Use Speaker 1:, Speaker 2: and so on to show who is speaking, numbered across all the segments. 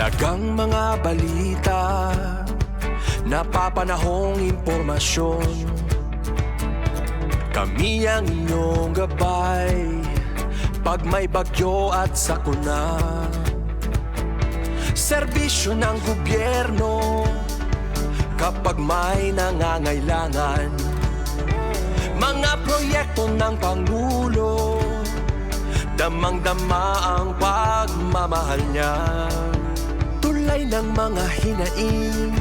Speaker 1: Mahalagang mga balita, napapanahong impormasyon. Kami ang inyong gabay pag may bagyo at sakuna. Serbisyo ng gobyerno kapag may nangangailangan. Mga proyekto ng Pangulo, damang-dama ang pagmamahal niya. Tulay ng mga hinaing,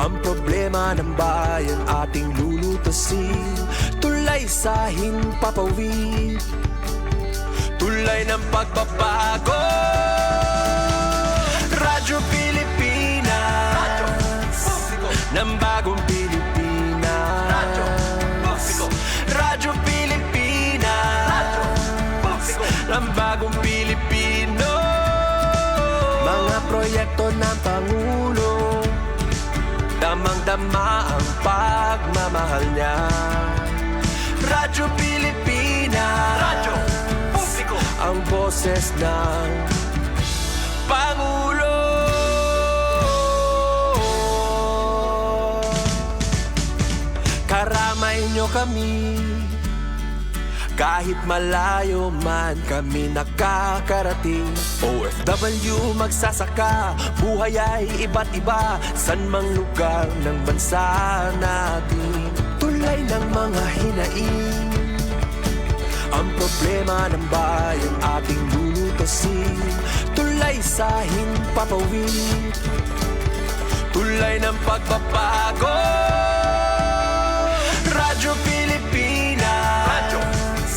Speaker 1: ang problema ng bayan ating lulutasin. Tulay sa himpapawid, tulay ng pagbabago. Radyo Pilipinas, Radyo Publiko ng bagong Pilipinas. Radyo Publiko, Radyo Pilipinas, Radyo Publiko ng bagong Pilipino. Mga proyekto ng Pangulo, damang-dama ang pagmamahal niya. Radyo Pilipinas, Radyo Publiko, ang boses ng Pangulo. Karamay nyo kami, kahit malayo man kami nakakarating. OFW magsasaka, buhay ay iba't iba, san mang lugar ng bansa natin. Tulay ng mga hinaing, ang problema ng bayan ating lulutasin. Tulay sa himpapawid, tulay ng pagbabago. Radyo Pilipinas, Radyo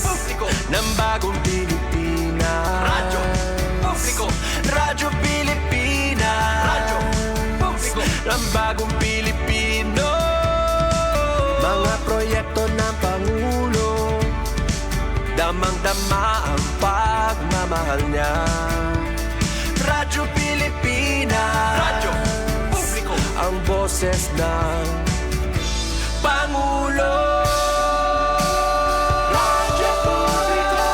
Speaker 1: Publiko ng bagong Pilipinas. Radyo Publiko, Radyo Pilipinas, Radyo Publiko ng bagong Pilipino. Mga proyekto ng Pangulo, damang-dama ang pagmamahal niya. Radyo Pilipinas, Radyo Publiko, ang boses ng Pangulo. Radyo Publiko,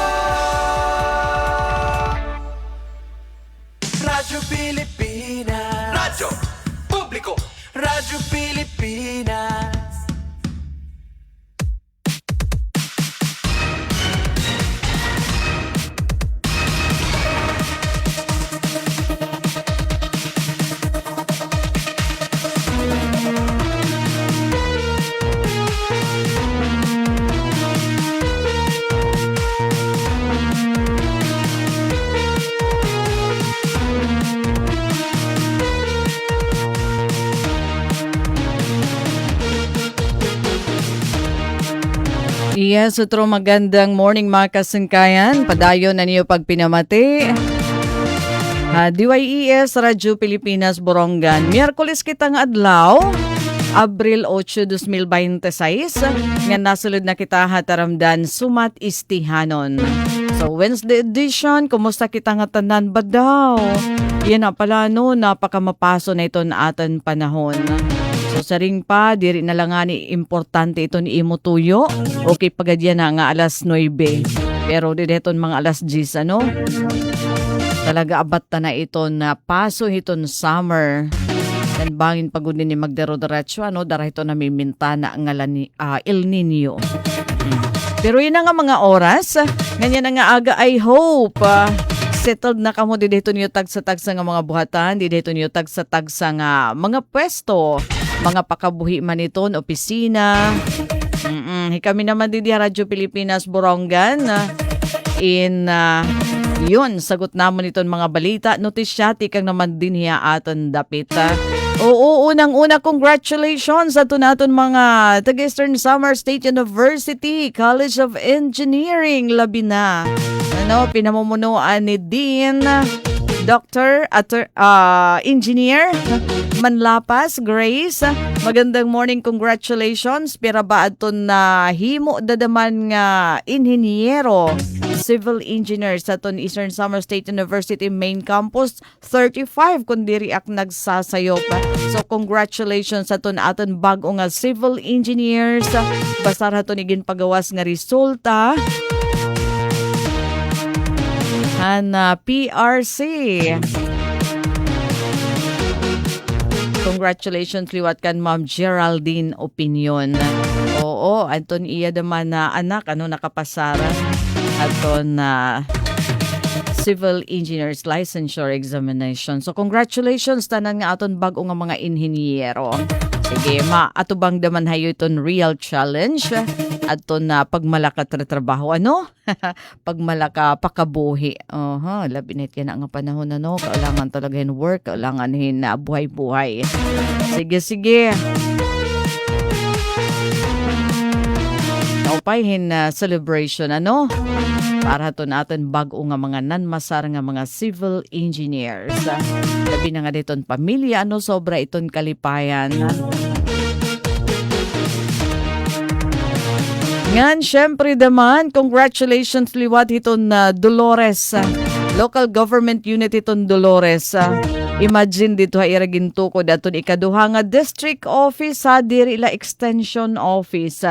Speaker 1: Radyo Pilipinas, Radyo Publiko, Radyo Pilipinas.
Speaker 2: Yes, otro magandang morning mga kasangkayan. Padayon na niyo pagpinamati. DYES Radyo Pilipinas Borongan. Miyerkules kitang adlaw, Abril 8, 2026. Nga nasulod na kita hataramdan sumat istihanon. So Wednesday edition, kumusta kita nga tanan ba daw? Yan na pala no, napakamapaso na ito na atan panahon. So saring pa, diri na lang nga ni importante ito ni imo tuyo. Okay pagadya na nga alas 9. Pero direton mga alas 10 ano? Talaga abat na ito na paso iton summer. Dan bangin pagod ni magdero-diretso ano, dara ito namiminta na ngalan ni El Nino. Pero yun na nga mga oras, ganyan na nga aga I hope. Settled na kamo dito niyo tagsa-tagsa nga mga buhatan, dito niyo tagsa-tagsa nga mga pwesto. Mga pakabuhi man iton, opisina. Kami naman din Radyo Pilipinas Borongan. Yun, sagot naman iton mga balita. Notisyati kang naman din hiya aton dapit. Oo, unang-una, congratulations sa naton mga Taga-Eastern Samar State University College of Engineering, labi na. Pinamumunuan ni Dean, Dr. Engineer Manlapas Grace. Magandang morning, congratulations. Pira ba aton na himo dadaman nga inhinyero, civil engineer sa aton Eastern Samar State University main campus 35 kun diri ak nagsasayo pa. So congratulations sa aton bag-o nga civil engineers. Basta raton igin pagawas nga resulta. PRC. Congratulations liwat kan Ma'am Geraldine Opinion. Oo, anton iya naman na anak nakapasara aton na Civil Engineers Licensure Examination. So congratulations tanan nga aton bag-o nga mga inhinyero. Sige, atubang daman hayo iton real challenge aton na pagmalaka trabaho pagmalaka pakabuhi. Labinit yan nga panahon kailangan talaga hin work, kailangan hin buhay-buhay. Sige. Naupayhin na celebration para to natin bag-o nga mga nanmasar nga mga civil engineers. Labi na nga diton pamilya sobra iton kalipayan. Ngan syempre naman congratulations liwat iton Dolores, local government unit iton Dolores. Imagine dito iragin tukod aton ikaduha nga district office diri ila extension office.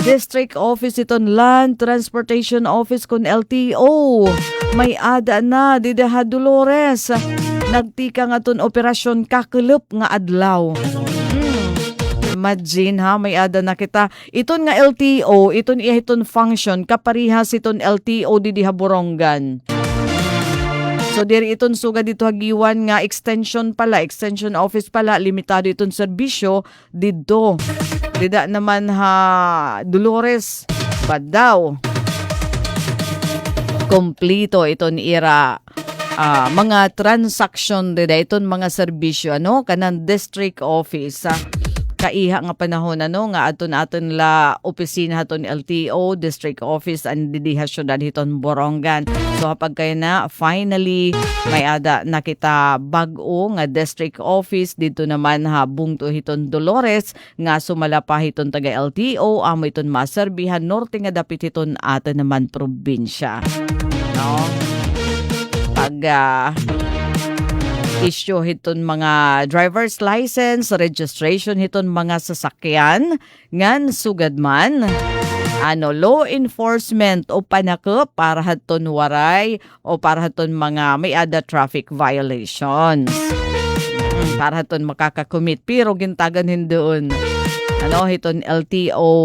Speaker 2: District Office iton Land Transportation Office kun LTO. May ada na didaha Dolores. Nagtika nga ton operasyon kakelup nga adlaw. Imagine may ada na kita. Iton nga LTO, iton function kaparihas iton LTO didiha Borongan. So diri iton suga dito hagiwan nga extension office pala, limitado iton serbisyo didto. Dida naman Dolores Badaw. Kompleto iton ira mga transaction dida iton mga serbisyo kanan district office. Kaiha nga panahon nga aton la opisina haton LTO district office and didiha syudad hiton Borongan. So kapag kaya na finally may ada nakita bag-o nga district office dito naman bungto hiton Dolores nga sumala pa hiton taga LTO amo iton maserbihan norte nga dapit hiton aton naman probinsya. Pag issue hiton mga driver's license, registration hiton mga sasakyan, ngan sugad man, law enforcement o panakop para haton waray o para haton mga may ada traffic violations. Para haton makakakomit, pero gintagan hindoon. Hiton LTO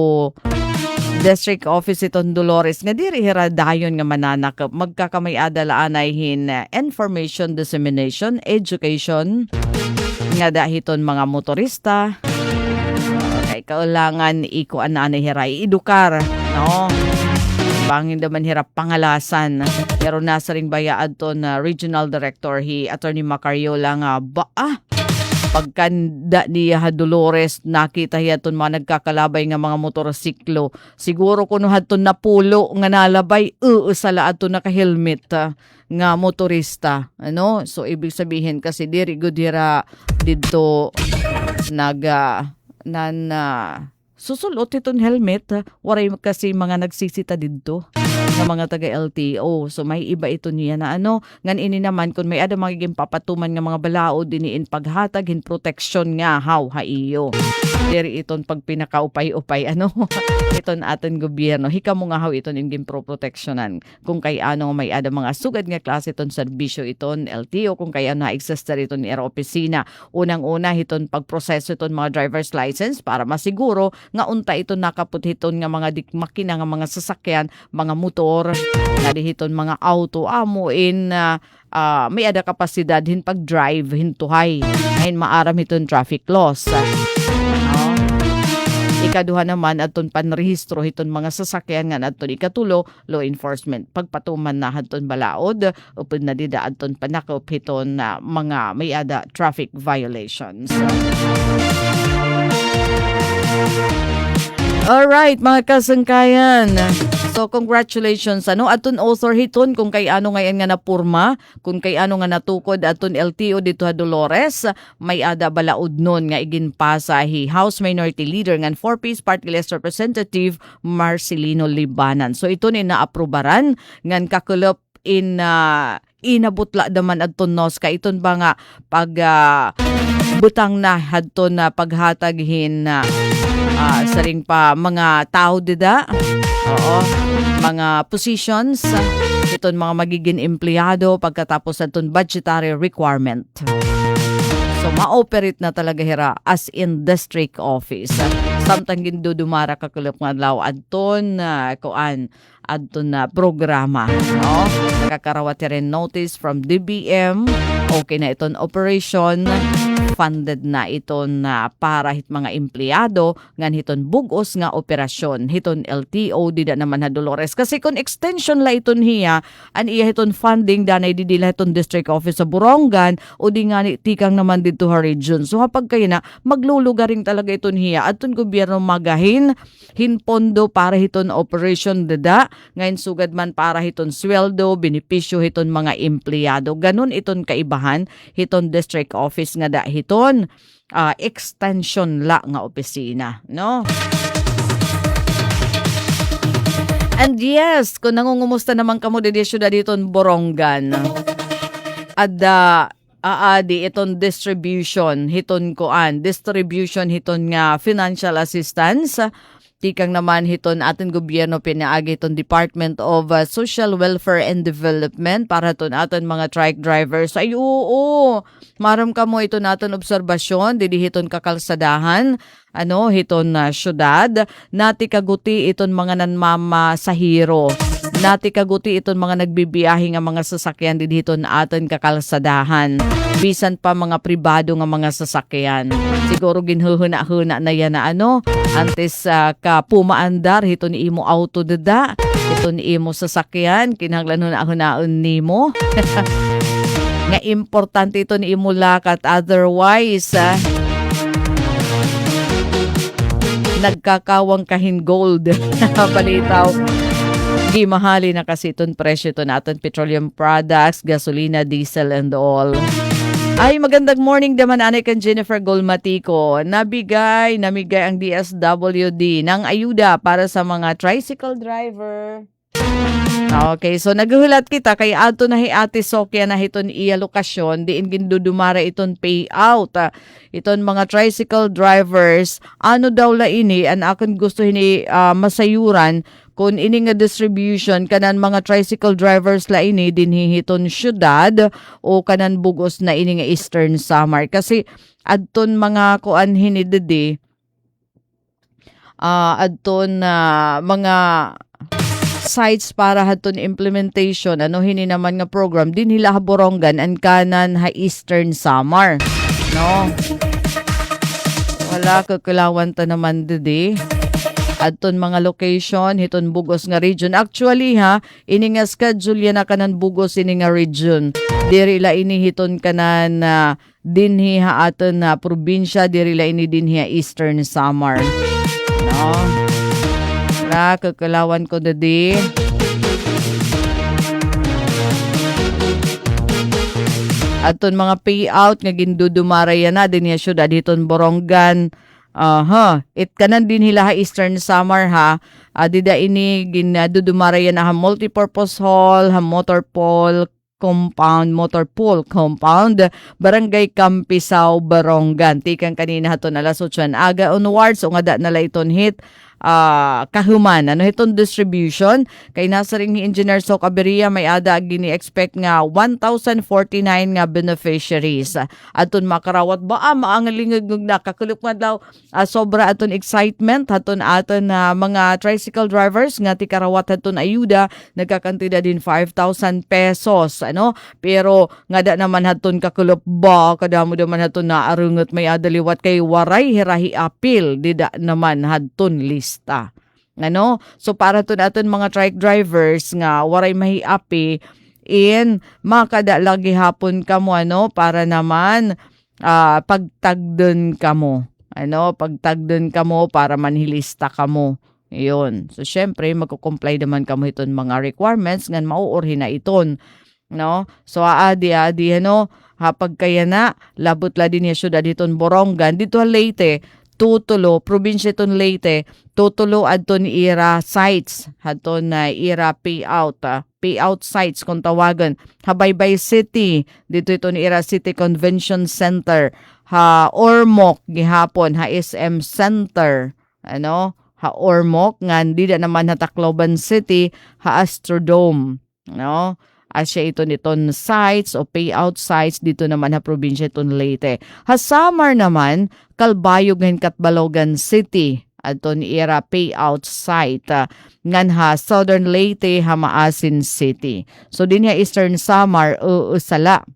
Speaker 2: District Office iton Dolores nga diri hiradayon nga mananakop magkakamayada laanay hin information dissemination education nga dahiton mga motorista kay kailangan ikuan na hiray edukar bangin daman hirap pangalasan pero nasa ring bayaad to na regional director Attorney Macariola nga pagkanda niya Dolores nakita hiyaton mga nagkakalabay nga mga motorsiklo siguro kuno hadton napulo nga nalabay sala adto naka-helmet nga motorista so ibig sabihin kasi diri gud dira didto susulot iton helmet waray kasi mga nagsisita didto ng mga taga LTO. So may iba ito niya na ngan ini naman kung may ada magiging papatuman nga mga balaod diniin paghatag hin protection nga haiyo. Diri iton pag pinakaupay-upay iton aton gobyerno hikamo nga iton ingin pro protectionan kung kay may ada mga sugad nga klase iton serbisyo iton LTO kung kay exister iton era opisina unang-una iton pagproseso iton mga driver's license para masiguro nga unta iton nakaput hiton nga mga makina nga mga sasakyan mga motor nga dihiton mga auto may ada kapasidad hin pag-drive hintuhay hin maaram hiton traffic laws. Ikaduha naman aton panrehistro hiton mga sasakyan nga aton ikatulo law enforcement pagpatuman na hadton balaod upod na dida aton panakop hiton mga may ada traffic violations. Alright, mga kasangkayan. So, congratulations. Aton author hiton kung kay ngayon nga napurma, kung kay nga natukod aton LTO dito Dolores, may ada balaod nun nga iginpasa House Minority Leader ngan 4-piece Party List Representative Marcelino Libanan. So, ito ni naaprubaran ngan kakulop inabutla daman adton ka iton ba nga pag butang na hadton na paghataghin saring pa mga tao dida mga positions iton mga magiging empleyado pagkatapos aton budgetary requirement. So ma-operate na talaga hira as in district office. Samtang gindudumara kakulap nga adlaw adton adton na programa, no? Nakakarawat rin notice from DBM. Okay na iton operation, funded na iton na para hit mga empleyado ngan hiton bugos nga operasyon hiton LTO dida naman ha Dolores kasi kung extension la iton hiya an iya hiton funding danay didila hiton district office sa Borongan o di nga tikang naman dito ha region. So hapag kayo na maglulugaring talaga iton hiya atun gobyerno magahin hinpondo para hiton operation dada ngayon sugad man para hiton sweldo benepisyo hiton mga empleyado. Ganun iton kaibahan hiton district office nga da hiton extension la nga opisina, no? And yes, kung nangungumusta naman kamo di syudad diton Borongan, di iton distribution hiton hiton nga financial assistance tikang naman hiton aton gobyerno pinaagi iton Department of Social Welfare and Development para ton aton mga trike drivers. Ay oo, maram ka mo ito naton obserbasyon didi hiton kakalsadahan hiton syudad nati kaguti iton mga nanmamasahiro. Nati kaguti iton mga nagbibiyahe nga mga sasakyan didhiton aton kakalsadahan. Bisan pa mga pribado nga mga sasakyan. Siguro ginhuhuna-huna na yan na antes ka pumaandar hiton imo auto dada, hiton imo sasakyan kinahanglan huna-hunaon nimo. Nga importante ito ni imo lakat otherwise nagkakawang kahin gold. Palitaw. Di mahali na kasi itong presyo ito natin petroleum products, gasolina, diesel and all. Ay magandang morning naman anay kan Jennifer Golmatico. Namigay ang DSWD ng ayuda para sa mga tricycle driver. Okay, so naghulat kita kay ato na Ate Sokya na hiton iya lokasyon diin gindudumara iton payout. Iton mga tricycle drivers daw la ini an akon gusto hini masayuran kung ini nga distribution kanan mga tricycle drivers la ini dinhihiton syudad o kanan bugos na ini nga Eastern Samar kasi adton mga kuan hinidede adton mga sites para haton implementation hini naman nga program din hila Borongan and kanan ha Eastern Samar, no? Wala kakalawan ta naman dede adton mga location hiton bugos nga region. Actually ini nga schedule yan na kanan bugos ini nga region diri la ini hiton kanan dinhi ha aton na probinsya diri la ini dinhi ha Eastern Samar, no? Kakalawan ko dadi. Aton mga payout nga gindudumara yan na din ya syudad hiton Borongan. It kanan din hila ha Eastern Samar dida ini ginadudumara yan na ha multipurpose hall, ha motor pool compound, Barangay Campisaw, Borongan. Tikang kanina haton alas 8 aga onwards o nga da nala iton hit kahuman hiton distribution kay nasa ring engineer so Caberia may ada gini expect nga 1,049 nga beneficiaries aton makarawat ba maangalingog na kakulok madlaw sobra aton excitement aton mga tricycle drivers nga ti karawat aton ayuda nagkakantida din 5,000 pesos pero nga da naman haton kakulop ba kadamo naman haton na arungot may adaliwat kay waray hirahi apil dida naman haton list. So para to natin mga trike drivers nga waray mahiapi in makada lagi hapon kamo para naman pagtagden kamo pagtagden kamo para manhilista kamo iyon. So syempre magko-comply naman kamo iton mga requirements ngan mauurhi na iton, no? So adi hapag kaya na labot la din ya syudad diton Borongan dito Leyte tutulo probinsya ton Leyte tutulo adton ira sites hadton na ira payout sites kung tawagan Habaybay City dito iton ira City Convention Center ha Ormoc gihapon ha SM Center ha Ormoc ngan dida naman ha Tacloban City ha Astrodome, no? Asya ito niton sites o payout sites dito naman ha probinsya iton Leyte. Ha Samar naman, Calbayog ngayon Catbalogan City. Aton ira payout site ngan ha Southern Leyte ha Maasin City. So din ha Eastern Samar sala.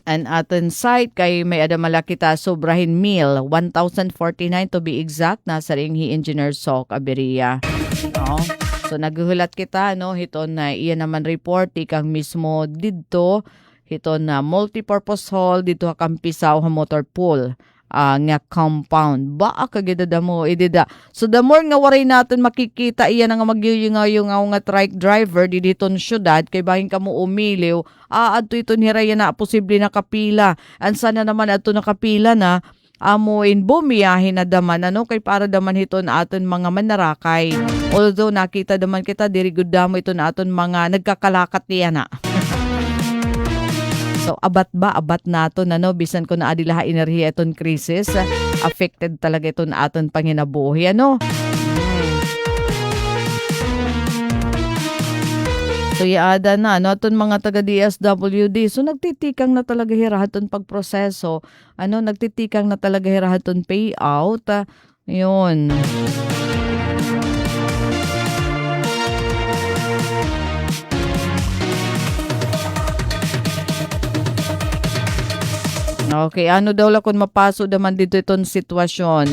Speaker 2: An aton site kay may adamala kita sobrahin meal 1,049 to be exact nasa ringhi Engineer Sok Aberia. No? So naghuhulat kita no hiton na iyan naman report ikang mismo didto hiton na multipurpose hall dito ha Kampisaw ha motor pool. Nga compound ba kagidada mo idida so the more nga waray natin makikita iyan nga magyuyungayo nga truck driver di diton syudad kay bahin kamo umiliw adto ito hiraya na posible na kapila an sana naman adto na kapila na amo in bumiyahin na daman ano kay para daman hiton aton mga manarakay although nakita daman kita diri gud damo ito na aton mga nagkakalakat niya na. So abat nato na no bisan ko na adilaha enerhiya iton krisis affected talaga iton aton panginabuhi ano. So yaada na no aton mga taga DSWD so nagtitikang na talaga hirahaton pagproseso ano nagtitikang na talaga hirahaton payout yun. Okay, ano daw la kung mapaso daman dito itong sitwasyon.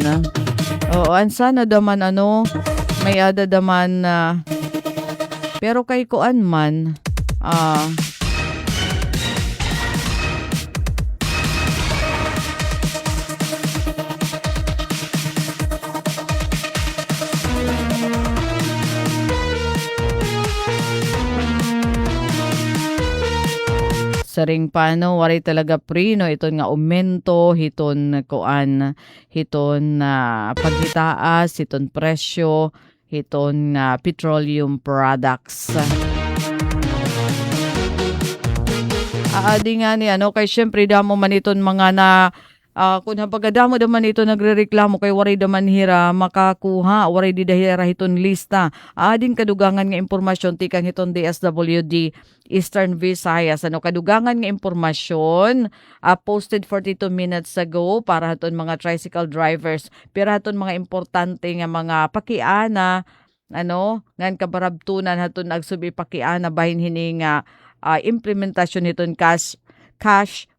Speaker 2: Oo, ansa na daman ano, may ada daman pero kay kuan man, saring paano waray talaga prino iton nga aumento hiton kuan hiton paghitaas hiton presyo hiton petroleum products. Di nga ni ano kay syempre damo man iton mga na kung hapagadamo daman ito nagrereklamo kay waray daman hira makakuha waray di dahira hiton lista ading kadugangan nga impormasyon tikang hiton DSWD Eastern Visayas ano kadugangan nga impormasyon posted 42 minutes ago para haton mga tricycle drivers pero haton mga importante nga mga pakiana ano ngan kabarabtunan haton agsubi pakiana bahin hini nga implementasyon hiton cash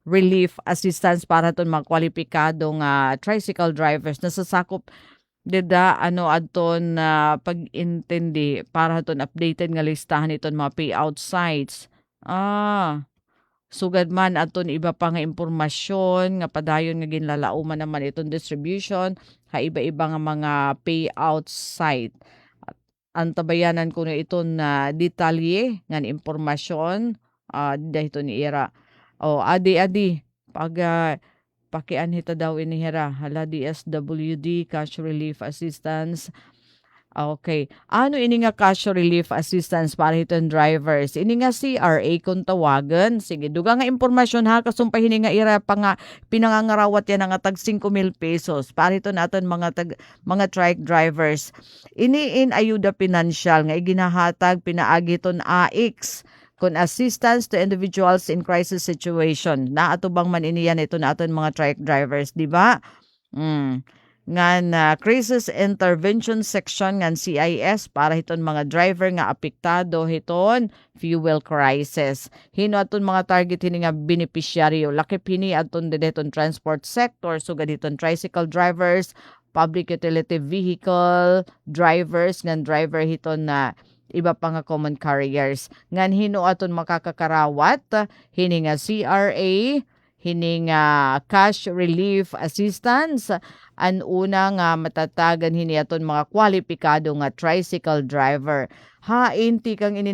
Speaker 2: relief assistance para ton mga kwalipikado nga tricycle drivers na sasakop dida ano adton pag-intindi para ton updated nga listahan iton mga payout sites. Sugad man aton iba pa nga impormasyon nga padayon nga ginlalauman naman iton distribution ha iba-iba nga mga payout site. Antabayanan ko na iton detalye nga impormasyon dahito ni ira. Adi pag pakian hita daw inihira hala DSWD cash relief assistance. Okay. Ano ini nga cash relief assistance para hiton drivers? Ini nga CRA kung tawagan. Sige, duga nga impormasyon ha kasumpay hini nga ira pa nga pinangangarawat yan nga tag 5,000 pesos para ito naton mga trike drivers. Ini in ayuda pinansyal nga iginahatag pinaagi ton AX kun assistance to individuals in crisis situation. Naatubang man iniyan ito na aton mga truck drivers, di ba? Ngan crisis intervention section ngan CIS para hiton mga driver nga apektado hiton fuel crisis. Hino aton mga target hini nga beneficiaryo. Lakip hini aton dedeton transport sector sugad hiton tricycle drivers, public utility vehicle drivers ngan driver hiton na iba pa nga common carriers. Ngan hino aton makakakarawat hini nga CRA, hini nga cash relief assistance, an una nga matatagan hini aton mga kwalipikado nga tricycle driver. Hain tikang ini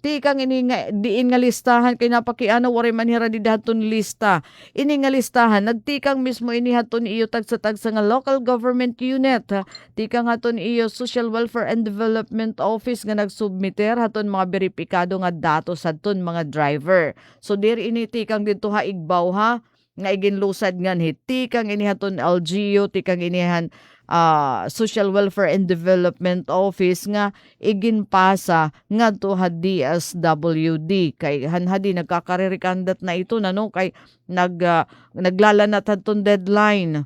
Speaker 2: tikang ini nga diin nga listahan kay napakiano wari man hira di daton lista. Ini nga listahan nagtikang mismo ini haton iyo tagsa nga local government unit. Tikang haton iyo Social Welfare and Development Office nga nagsubmiter haton mga beripikado nga datos haton mga driver. So diri ini tikang dito ha igbaw ha nga iginlusad ngan hiti kang inihaton LGU ti kang inihan Social Welfare and Development Office nga iginpasa nga to DSWD kay hanhadi nagkakaririkandat na ito kay naglalanat hadton deadline.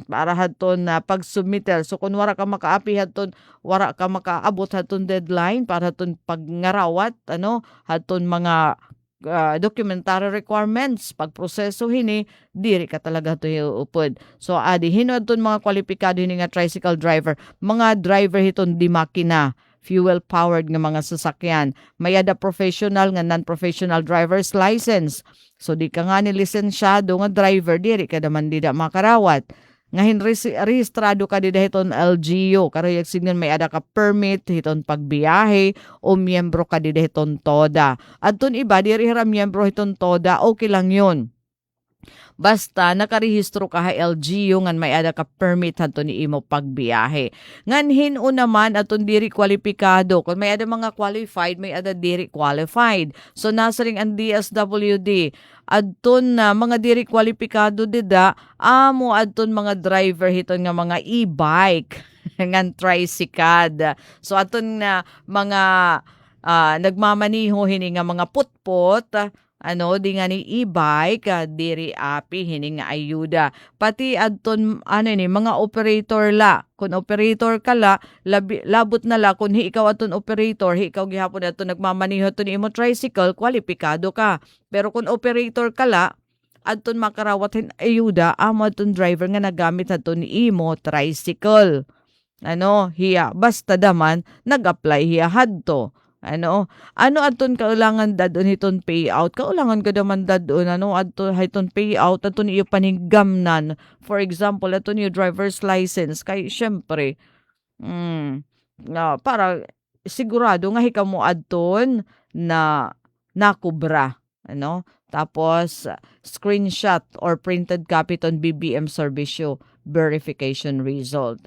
Speaker 2: Para hadton pag-submitter. So kung wara ka makaapi hadton, wara ka makaabot hadton deadline para hadton pagngarawat hadton mga documentary requirements pagproseso hini diri ka talaga to upod. So adi hinod ton mga kwalipikado hini nga tricycle driver, mga driver hiton di makina, fuel powered nga mga sasakyan, may ada professional nga non-professional driver's license. So di ka nga ni lisensyado nga driver diri ka naman dida makarawat. Ngahin rehistrado ka dida hiton LGU karoy signan may ada ka permit hiton pagbiyahe o miyembro ka dida hiton TODA. Adton iba diri hira miyembro hiton TODA, okay lang yun. Basta nakarehistro ka ha LGU ngan may ada ka permit hadto ni imo pagbiyahe. Ngan hin-o naman aton diri kwalipikado. Kung may ada mga qualified, may ada diri qualified. So nasa ring ang DSWD adton na mga diri kwalipikado dida amo adton mga driver hiton nga mga e-bike ngan tricycad. So aton na mga nagmamaniho hini nga mga putpot di nga ni e-bike diri api hini nga ayuda pati adton mga operator la kun operator ka la labot na la kun ikaw aton operator ikaw gihapon adton nagmamaniho aton imo tricycle kwalipikado ka pero kun operator ka la adton makarawat hin ayuda amo adton driver nga nagamit adton ni imo tricycle hiya basta daman nag-apply hiya hadto. Ano aton kaulangan dadon hiton payout? Kaulangan ka daman dadon adto hiton payout aton iyo paninggamnan. For example, aton iyo driver's license kay syempre para sigurado nga hikaw mo adton na nakubra tapos screenshot or printed copy ton BBM Servicio verification result.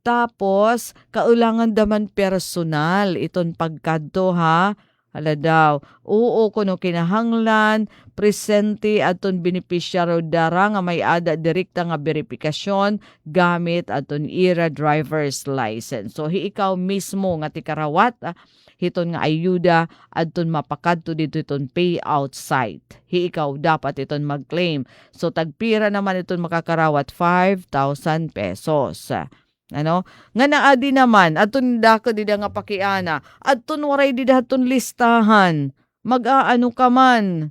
Speaker 2: Tapos, kaulangan daman personal iton pagkadto ha. Hala daw. Oo kuno kinahanglan, presente aton beneficiary dara nga may ada direkta nga verifikasyon gamit aton ira driver's license. So ikaw mismo nga tikarawat hiton nga ayuda adton mapakadto dito iton payout site. Ikaw dapat iton mag-claim. So tagpira naman iton makakarawat 5,000 pesos. Nga naadi naman aton dako dida nga pakiana adton waray dida aton listahan mag-aano ka man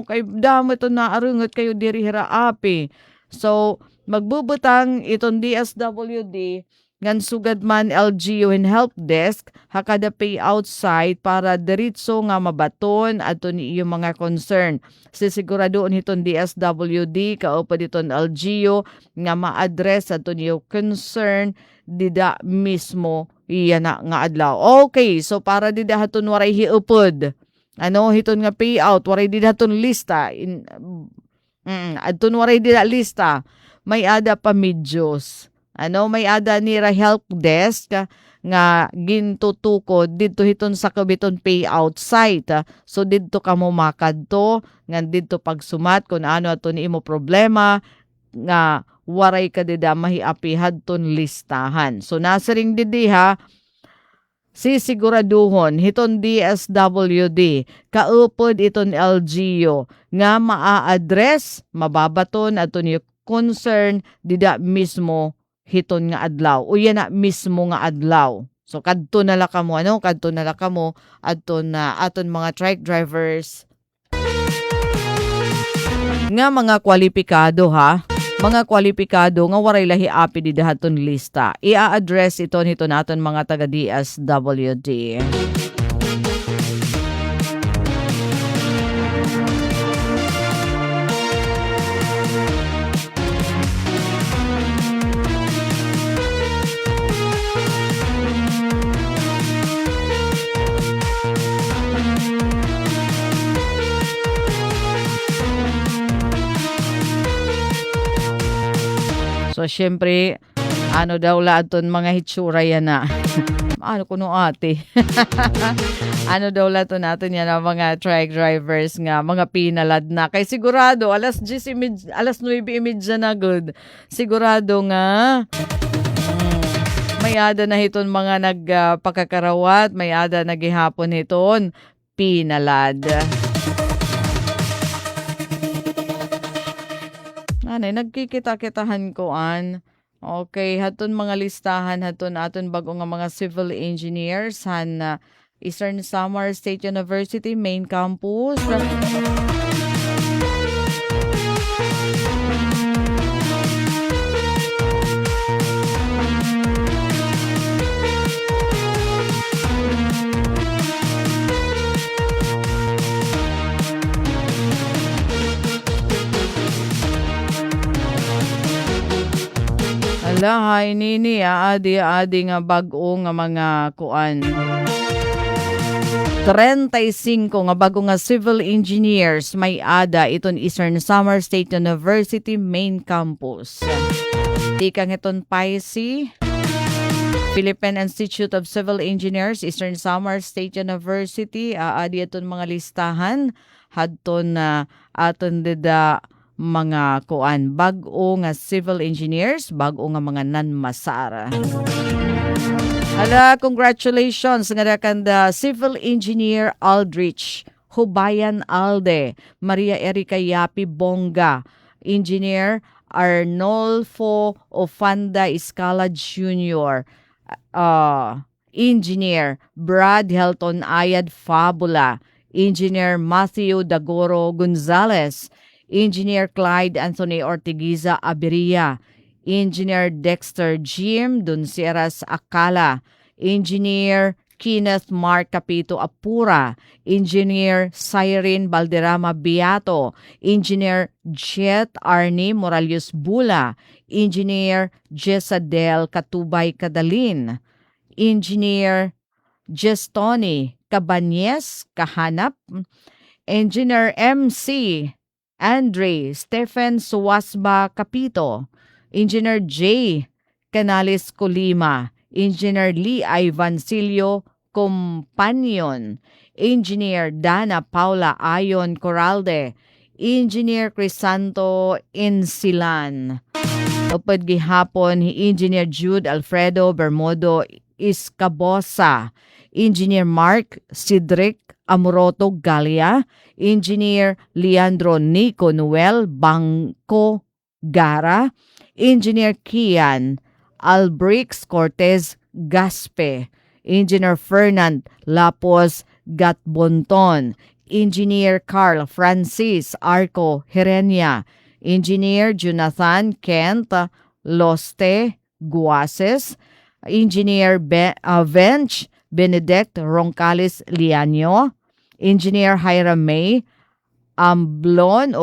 Speaker 2: kay damo to naarungot kayo diri hira api. So magbubutang iton DSWD ngan sugad man LGU and help desk hakada payout site para diritso nga mabaton aton iyo mga concern. Sisiguradoon hiton DSWD kaupa diton LGU nga ma-address aton iyo concern dida mismo iya na nga adlaw. Okay, so para dida haton waray hiupod hiton nga payout waray dida haton lista adton waray dida lista may ada pa medyos. May ada nira help desk nga gintutukod dito hiton sa kabiton payout site. So dito ka mo makadto nga dito pagsumat kung ano ato ni imo problema nga waray ka dida mahiapi hadton listahan. So nasa ring didi ha sisiguraduhon hiton DSWD kaupod iton LGU nga maa-address mababaton ato ni concern dida mismo hiton nga adlaw o yan na mismo nga adlaw. So kadto na la kamo kadto na la kamo adton na aton mga truck drivers nga mga kwalipikado ha. Mga kwalipikado nga waray lahi api di dahaton lista. Ia-address iton naton mga taga DSWD. So, syempre, daw lahat mga hitsura yan na. Kuno ate. Ano daw lato natin yan ang mga truck drivers nga, mga pinalad na. Kay sigurado, alas 9:30 na good. Sigurado nga, may ada na hiton mga nagpakakarawat, may ada na gihapon hiton, pinalad. Anay, nagkikita-kitahan ko an. Okay, haton mga listahan haton aton bago nga mga civil engineers han Eastern Samar State University main campus. Lahay nini adi nga bag-o nga mga kuan. 35 nga bago nga civil engineers may ada iton Eastern Samar State University main campus. Di kang iton PICE, Philippine Institute of Civil Engineers, Eastern Samar State University, adi iton mga listahan hadton na aton dida mga kuan bag-o nga civil engineers, bag-o nga mga nanmasara. Hala, congratulations nga kanda civil engineer Aldrich Hubayan Alde, Maria Erika Yapi Bonga, engineer Arnolfo Ofanda Escala Jr., engineer Brad Helton Ayad Fabula, engineer Matthew Dagoro Gonzalez, engineer Clyde Anthony Ortigiza Abiria, engineer Dexter Jim Dunceras Akala, engineer Kenneth Mark Capito Apura, engineer Cyrene Balderrama Beato, engineer Jet Arnie Moralios Bula, engineer Jesadel Katubay Kadalin, engineer Gestoni Cabanyes Kahanap, engineer MC Andre Stephen Suwasba Capito, engineer J. Canales Colima, engineer Lee Ivancilio Companion, engineer Dana Paula Ayon Coralde, engineer Crisanto Insilan. Upad gihapon ni engineer Jude Alfredo Bermudo Iscabosa, engineer Mark Cedric Amoroto Galia, engineer Leandro Nico Noel Bangko Gara, engineer Kian Albrix Cortez Gaspe, engineer Fernand Lapos Gatbonton, engineer Carl Francis Arco Herenia, engineer Jonathan Kent Loste Guases, engineer Vench Benedict Roncales Lianyo, engineer Hiram May Ambion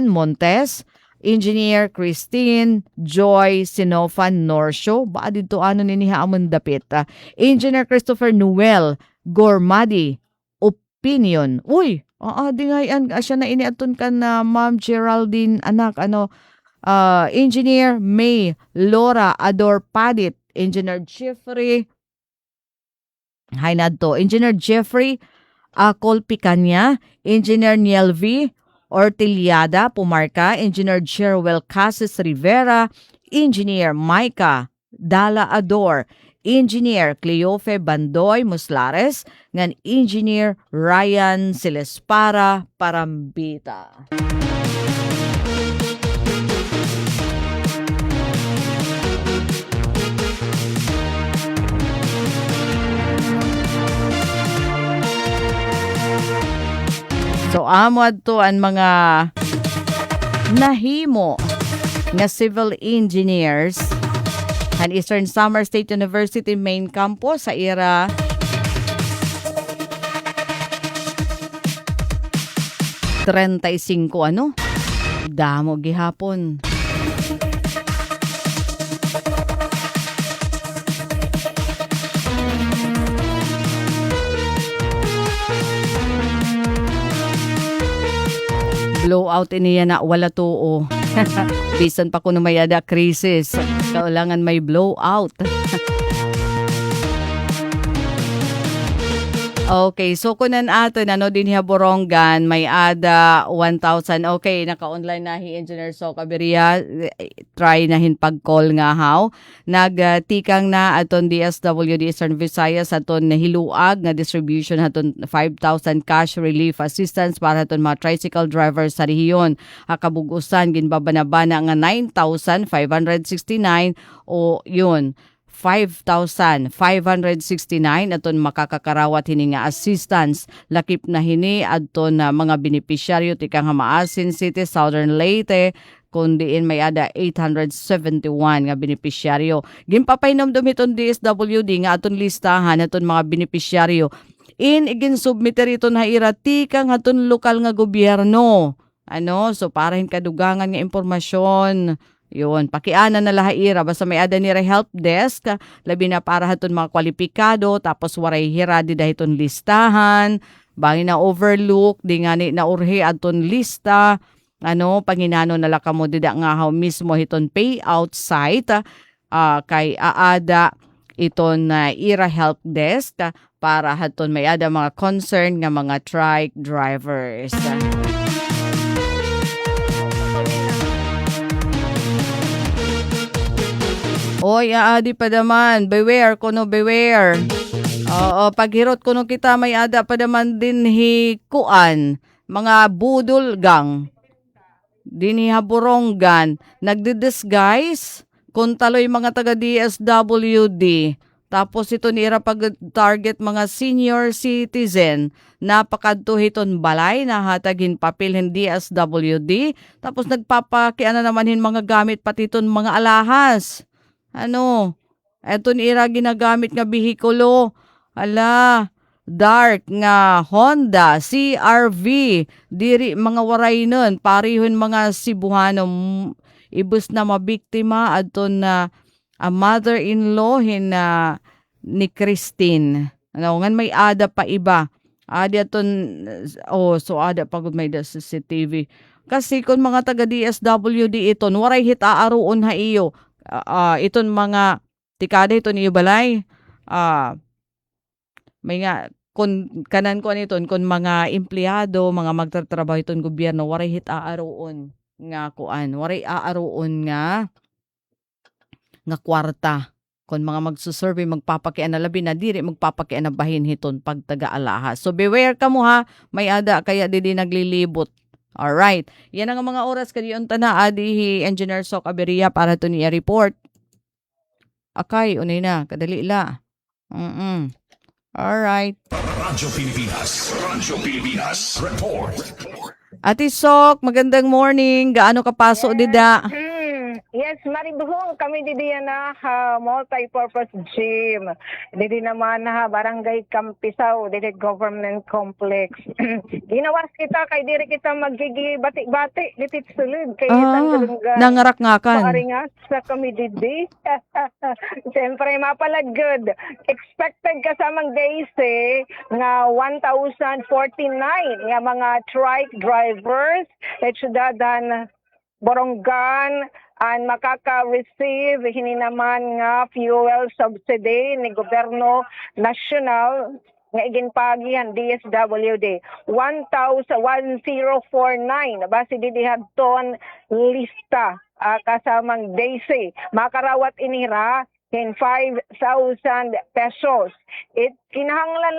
Speaker 2: Montes, engineer Christine Joy Sinofan Norsho, ba dito ano niniha amon dapit, engineer Christopher Noel Gormadi Opinion. Uy, di nga yan, siya na iniaton ka na Ma'am Geraldine anak, engineer May Laura Ador Padit, engineer Jeffrey engineer Jeffrey Colpicanya, engineer Niel V. Ortiliada Pumarca, engineer Jerwell Casas Rivera, engineer Micah Dala Ador, engineer Cleofe Bandoy Muslares, ngan engineer Ryan Silespara Parambita. So amod to ang mga nahimo nga civil engineers ang Eastern Samar State University main campus sa era ₱35 damo gihapon. Blowout iniya na wala tuo. Bisan pa kuno may ada krisis. Kailangan may blowout. Okay, so kunan ato ano din hiya Borongan may ada 1,000. Okay, naka-online na hi Engineer So Cabiria. Try na hin pag-call nga haw. Nagtikang na aton DSWD Eastern Visayas aton hiluag nga distribution aton 5,000 cash relief assistance para aton mga tricycle drivers sa rehiyon. Kabugusan ginbabanabana nga 9,569 o yun 5,569 aton makakakarawat hini nga assistance lakip na hini adton na mga benepisyaryo tikang Hamaasin City, Southern Leyte kundiin may ada 871 nga benepisyaryo. Ginpapainom dumiton DSWD nga aton listahan aton mga benepisyaryo. Igin submiter ito na irati kang aton lokal nga gobyerno. So para hin kadugangan nga impormasyon. Yun, pakiana na lahaira basta may ada nira help desk labi na para haton mga kwalipikado tapos waray hira di dahiton listahan bangin na overlook di nga ni naurhi aton lista panginano nala kamo dida nga haw mismo hiton payout site kay aada iton ira help desk para haton may ada mga concern nga mga trike drivers. Oy, di pa naman. Beware, beware. Oo, paghirot kuno kita may ada pa naman din hikuan. Mga budol gang. Dinihaburonggan. Nagdi-disguise. Kung taloy mga taga DSWD. Tapos ito nira pag-target mga senior citizen. Napakadto hiton balay na hatagin papilhin DSWD. Tapos nagpapakiana naman hin mga gamit pati iton mga alahas. Eto nira ginagamit nga bihikulo. Dark nga Honda CRV. Diri mga waray nun. Parihon mga Cebuano. Ibus na mabiktima adton na mother-in-law ni Christine. Ngan may ada pa iba. Adi aton, so ada pagod may da sa CCTV. Kasi kung mga taga DSWD iton, waray hitaaroon ha iyo. Iton mga tikada ito ni balay may nga kanan ko niton kun mga empleyado mga magtatrabaho iton gobyerno waray hit aaroon nga waray aaroon nga kwarta kun mga magsusurvey magpapakian na labi na diri magpapakian na bahin hiton pag taga-alahas. So beware ka mo ha, may ada kaya di naglilibot. Alright. Yan ang mga oras kadiyon tana adi Engineer So Cabiria para to niya report. Akay, unay na. Kadali la. Alright.
Speaker 3: Radyo Pilipinas. Report.
Speaker 2: Ati Sok, magandang morning. Gaano kapaso dida?
Speaker 4: Yes, maribuhong kami didi na multi-purpose gym. Didi naman barangay Campisaw, didi government complex. Ginawas kita kay diri kita magigi bati-bati diti sulod kay
Speaker 2: nangarak nga kan.
Speaker 4: Paringas sa kami didi. Siyempre mapalagod. Expected kasamang days nga 1,049 nga mga trike drivers at syudadan Borongan ang makaka-receive hini naman nga fuel subsidy ni gobyerno nasyonal nga iginpagihan DSWD 1,049 base didihadton lista kasamang daisy makarawat inira in 5,000 pesos. Kinahanglan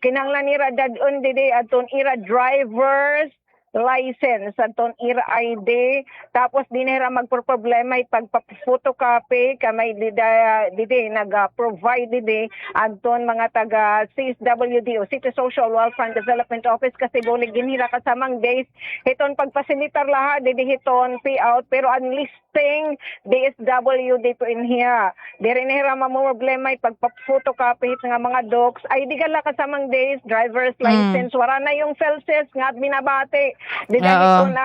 Speaker 4: kinahanglan nira dadon didi aton ira drivers license aton ira ID tapos dinera magproblema pagpa-photocopy kamay didi nag-provide didi aton mga taga CSWD o City Social Welfare and Development Office kasi bulig ginhira kasamang days hiton pagpasilitar lahat didi hiton payout pero ang listing DSWD to in here diri nira problema pagpa-photocopy nga mga docs ID gala kasamang days driver's license wala na yung felses nga binabati di dahil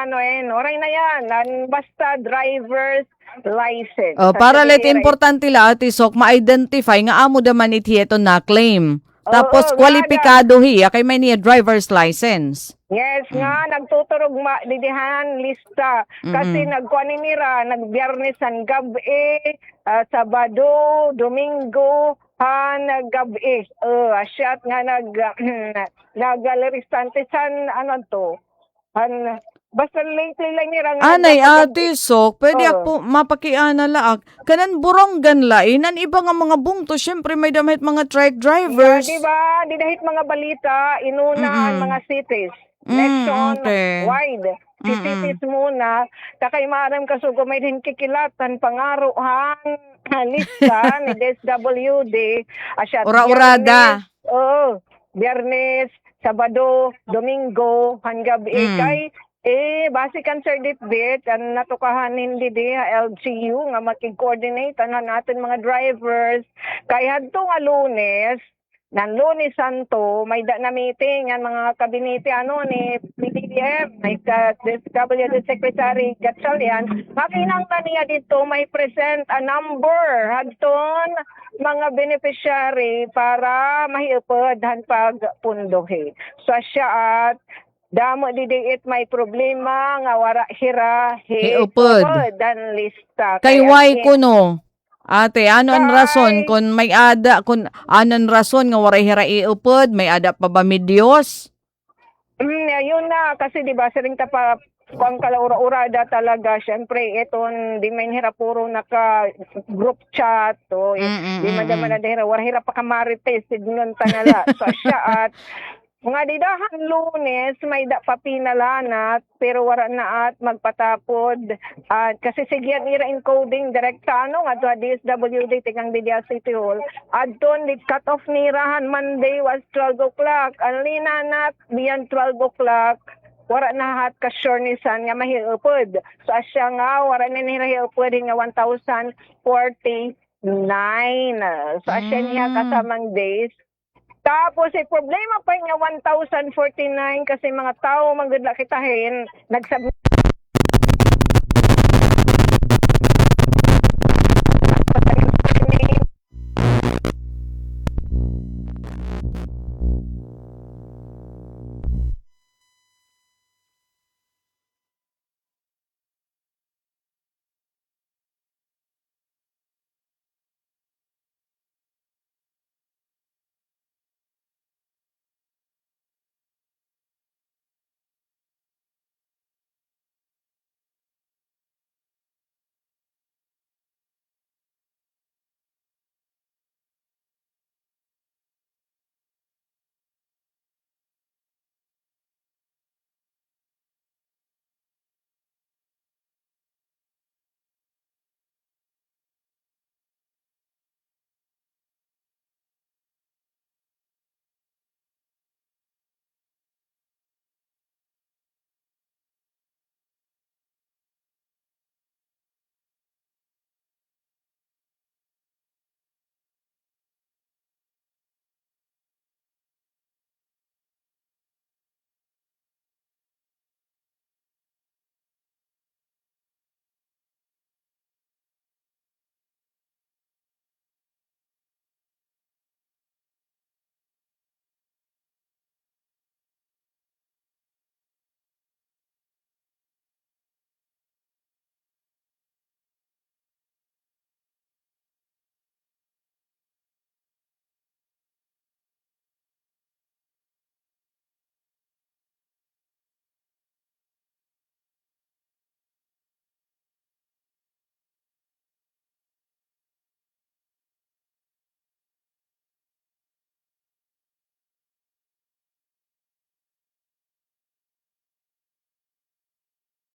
Speaker 4: oray na yan basta driver's license.
Speaker 2: Para let importante la Ati Sok ma-identify nga amo daman iti ito na claim. Tapos kwalipikado hiya kay may niya driver's license.
Speaker 4: Yes nga nagtuturog didihan lista kasi nagkuan nira nagbiyernes ang gabi Sabado, Domingo nagabi asyat nga nagaleristante san ano to basta lately lang nira nga
Speaker 2: Anay
Speaker 4: nagagabi.
Speaker 2: ate sok, pwede
Speaker 4: Oo.
Speaker 2: ako mapakiana laak. Kanan Borongan lain, nan iba nga mga bungto, syempre may damit mga truck drivers.
Speaker 4: Di ba? Di dahit mga balita, inunahan
Speaker 2: Mm-mm.
Speaker 4: mga cities.
Speaker 2: Mm,
Speaker 4: Nation
Speaker 2: okay.
Speaker 4: wide. Si
Speaker 2: Mm-mm.
Speaker 4: cities muna. Takay maram kasugo may din kikilatan, pangaruhan, lista ni DSWD. Asyat
Speaker 2: Ura-urada.
Speaker 4: Biyernes, Sabado, Domingo, hanggang kay basikan sir ditbit ang natukahan hindi di LGU nga makig-coordinate na natin mga drivers kay hadto nga Lunes nan Lunes Santo may na meeting ang mga kabinete ni PDBM may WD Secretary Gatchalian makinang niya dito may present a number hadton mga beneficiary para mahiupod han pagpundohi so siya at damo didiit may problema nga wara hira
Speaker 2: Hiupod.
Speaker 4: dan lista.
Speaker 2: Kay
Speaker 4: Kaya
Speaker 2: why kuno? Ate, ano ang
Speaker 4: Kay-
Speaker 2: rason kung may ada, kung anon rason nga waray hira iupod, may ada pa ba mi Dios?
Speaker 4: Yun na kasi di ba siring ta pa kung kalaura-urada talaga syempre eton di may hira puro naka group chat to di madama na hira wara hira pa kamarites signon tanala so siya at mga didahan Lunes may da pa pinalanat pero wala na at magpatapod at kasi sigyan ira encoding direkta ano nga to DSWD tigang Media City Hall adton di cut off nirahan Monday was 12 o'clock ang linanat beyond 12 o'clock wala na hat ka sure ni san nga mahiupod so asya nga wala na nirahiupod nga 1,049 so asya niya kasamang days. Tapos problema pa nga 1,049 kasi mga tao magdala kitahin nagsubmit